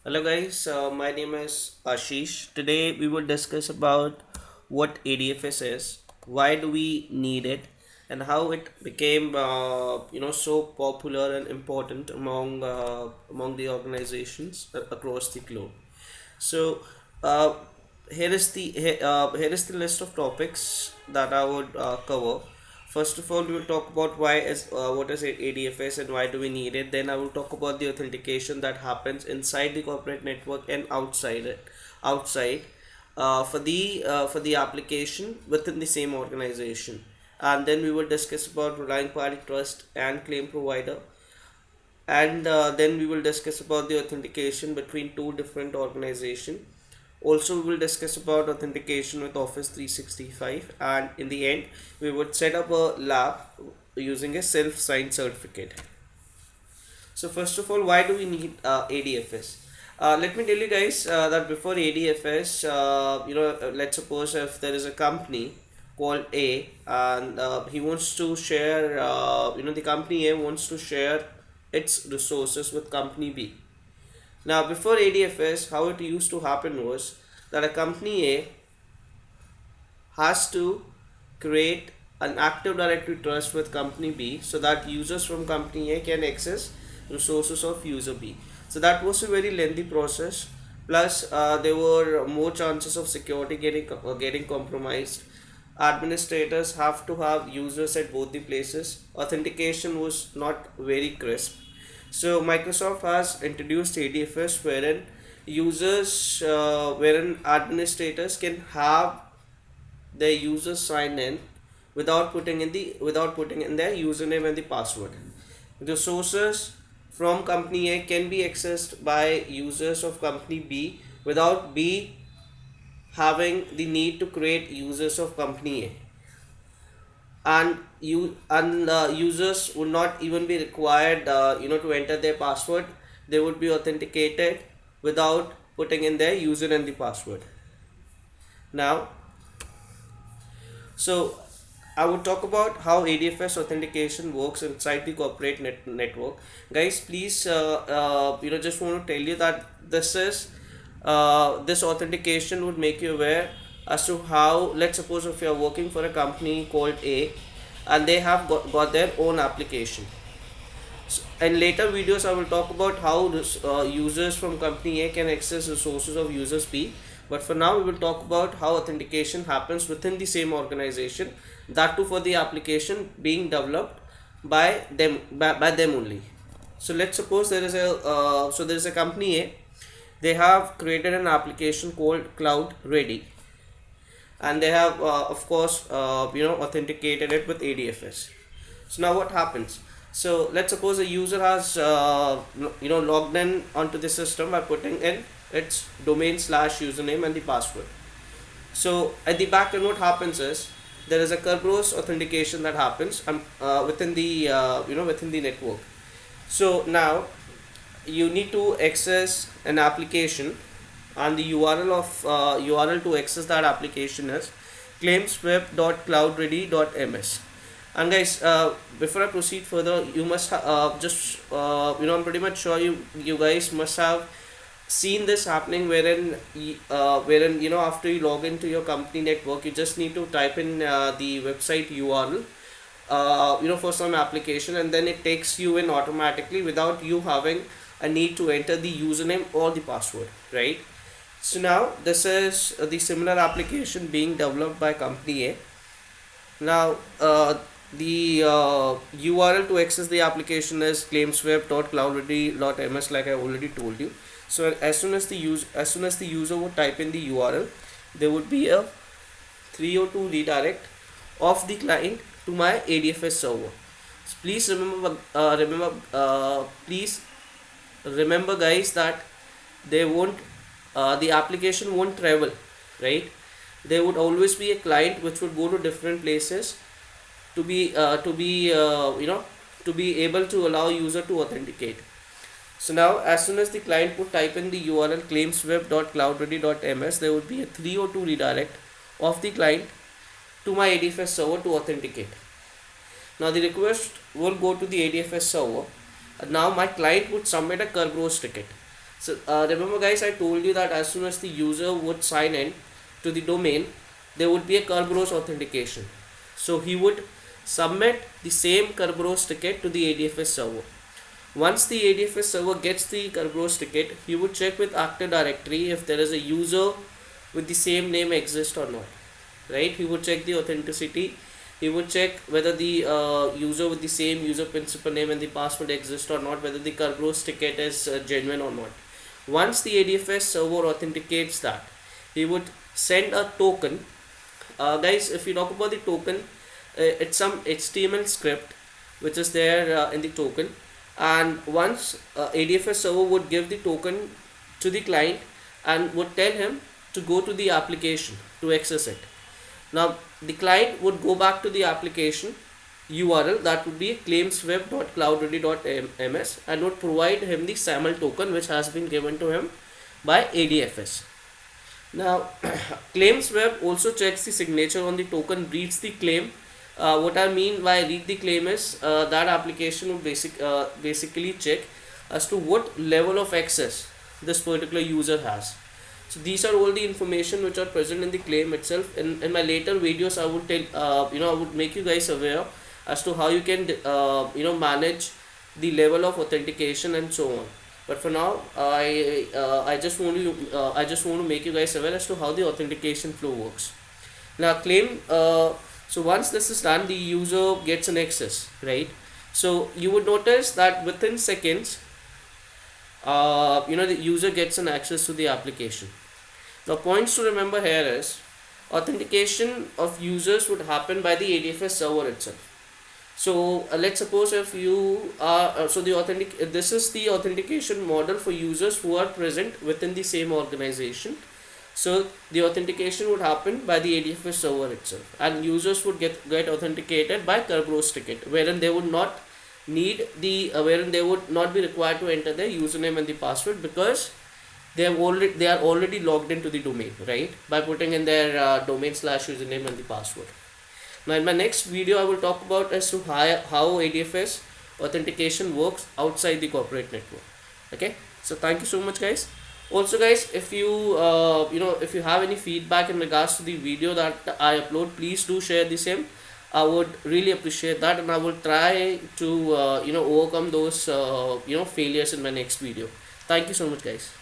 Hello guys, my name is Ashish. Today we will discuss about what ADFS is, why do we need it, and how it became so popular and important among the organizations across the globe. So uh, here is the list of topics that I would cover. First of all, we will talk about what is ADFS and why do we need it. Then I will talk about the authentication that happens inside the corporate network and outside for the application within the same organization. And then we will discuss about relying party trust and claim provider, and then we will discuss about the authentication between two different organizations. Also we will discuss about authentication with Office 365, and in the end we would set up a lab using a self-signed certificate. So first of all, why do we need ADFS? Let me tell you guys that before ADFS, let's suppose if there is a company called A, and he wants to share, the company A wants to share its resources with company B. Now, before ADFS, how it used to happen was that a company A has to create an active directory trust with company B so that users from company A can access resources of user B. So that was a very lengthy process. Plus, there were more chances of security getting compromised. Administrators have to have users at both the places. Authentication was not very crisp. So Microsoft has introduced ADFS, wherein administrators can have their users sign in without putting in their username and the password. The sources from company A can be accessed by users of company B without B having the need to create users of company A, and users would not even be required to enter their password. They would be authenticated without putting in their user and the password. Now, so I would talk about how ADFS authentication works inside the corporate network. Guys, please, just want to tell you that this authentication would make you aware as to how, let's suppose if you are working for a company called A, and they have got their own application. So, in later videos, I will talk about how users from company A can access resources of users B. But for now, we will talk about how authentication happens within the same organization. That too for the application being developed by them only. So let's suppose there is a company A. They have created an application called Cloud Ready, and they have of course authenticated it with ADFS. So now what happens? So let's suppose a user has logged in onto the system by putting in its domain/username and the password. So at the back end, what happens is there is a Kerberos authentication that happens within the network. So now you need to access an application, and the URL to access that application is claimsweb.cloudready.ms. And guys, before I proceed further, you must I'm pretty much sure you guys must have seen this happening, wherein after you log into your company network, you just need to type in the website URL for some application, and then it takes you in automatically without you having a need to enter the username or the password, right? So now this is the similar application being developed by company A. Now the URL to access the application is claimsweb.cloudready.ms, like I already told you. So as soon as the user would type in the URL, there would be a 302 redirect of the client to my ADFS server. So please remember guys, that they won't the application won't travel, right? There would always be a client which would go to different places to be to be able to allow user to authenticate. So now as soon as the client would type in the URL claimsweb.cloudready.ms, there would be a 302 redirect of the client to my ADFS server to authenticate. Now the request will go to the ADFS server, and now my client would submit a Kerberos ticket. So remember guys, I told you that as soon as the user would sign in to the domain, there would be a Kerberos authentication. So he would submit the same Kerberos ticket to the ADFS server. Once the ADFS server gets the Kerberos ticket, he would check with Active Directory if there is a user with the same name exists or not. Right? He would check the authenticity. He would check whether the user with the same user principal name and the password exists or not, whether the Kerberos ticket is genuine or not. Once the ADFS server authenticates that, he would send a token. Guys, if you talk about the token, it's some HTML script which is there in the token, and once ADFS server would give the token to the client and would tell him to go to the application to access it. Now the client would go back to the application URL, that would be claimsweb.cloudready.ms, and would provide him the SAML token which has been given to him by ADFS. Now ClaimsWeb also checks the signature on the token, reads the claim. What I mean by read the claim is that application will basically check as to what level of access this particular user has. So these are all the information which are present in the claim itself. In my later videos, I would tell I would make you guys aware as to how you can manage the level of authentication and so on. But for now, I just want to make you guys aware as to how the authentication flow works. Now claim. So once this is done, the user gets an access, right? So you would notice that within seconds, the user gets an access to the application. Now points to remember here is authentication of users would happen by the ADFS server itself. So let's suppose if you are this is the authentication model for users who are present within the same organization. So the authentication would happen by the ADFS server itself, and users would get authenticated by Kerberos ticket, wherein they would not need wherein they would not be required to enter their username and the password, because they are already logged into the domain, right, by putting in their domain/username and the password. Now in my next video, I will talk about as to how ADFS authentication works outside the corporate network. Okay, so thank you so much guys. Also guys, if you if you have any feedback in regards to the video that I upload, please do share the same. I would really appreciate that, and I will try to overcome those failures in my next video. Thank you so much guys.